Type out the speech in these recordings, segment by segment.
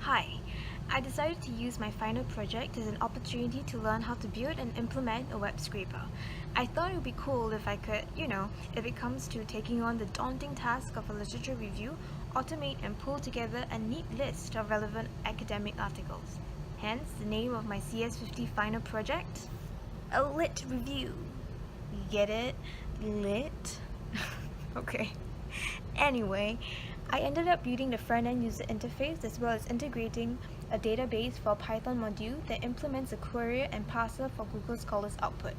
Hi, I decided to use my final project as an opportunity to learn how to build and implement a web scraper. I thought it would be cool if I could, if it comes to taking on the daunting task of a literature review, automate and pull together a neat list of relevant academic articles. Hence, the name of my CS50 final project, a lit review. You get it? Lit? Okay. Anyway, I ended up building the front-end user interface as well as integrating a database for a Python module that implements a querier and parser for Google Scholar's output.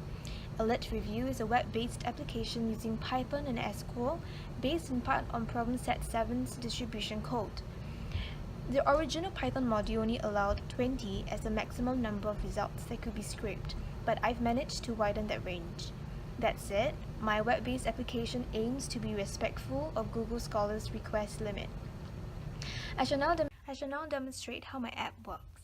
A lit review is a web-based application using Python and SQL based in part on problem set 7's distribution code. The original Python module only allowed 20 as the maximum number of results that could be scraped, but I've managed to widen that range. That said, my web-based application aims to be respectful of Google Scholar's request limit. I shall now demonstrate how my app works.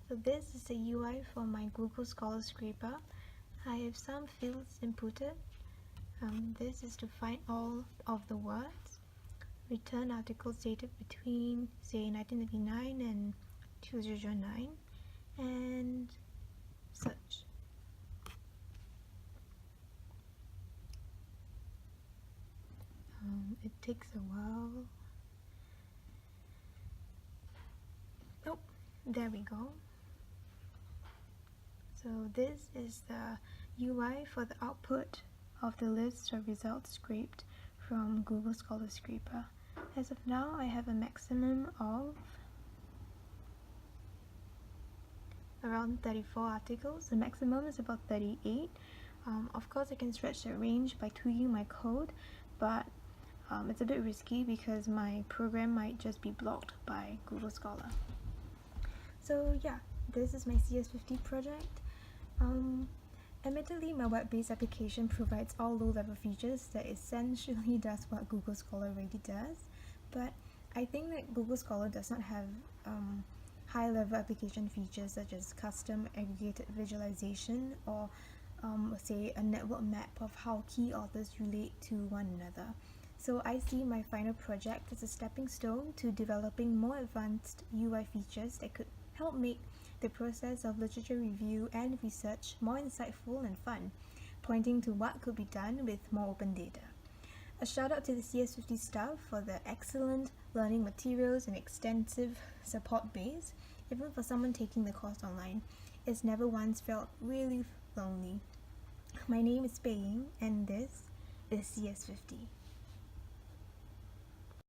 So this is the UI for my Google Scholar scraper. I have some fields inputted. This is to find all of the words. Return articles dated between, say, 1999 and 2009, and search. It takes a while. Oh, there we go. So this is the UI for the output of the list of results scraped from Google Scholar Scraper. As of now, I have a maximum of around 34 articles. The maximum is about 38. Of course, I can stretch the range by tweaking my code, but it's a bit risky because my program might just be blocked by Google Scholar. So yeah, this is my CS50 project. Admittedly, my web-based application provides all low-level features that essentially does what Google Scholar already does, but I think that Google Scholar does not have high-level application features such as custom aggregated visualization or say a network map of how key authors relate to one another. So I see my final project as a stepping stone to developing more advanced UI features that could help make the process of literature review and research more insightful and fun, pointing to what could be done with more open data. A shout out to the CS50 staff for the excellent learning materials and extensive support base. Even for someone taking the course online, it's never once felt really lonely. My name is Ying, and this is CS50.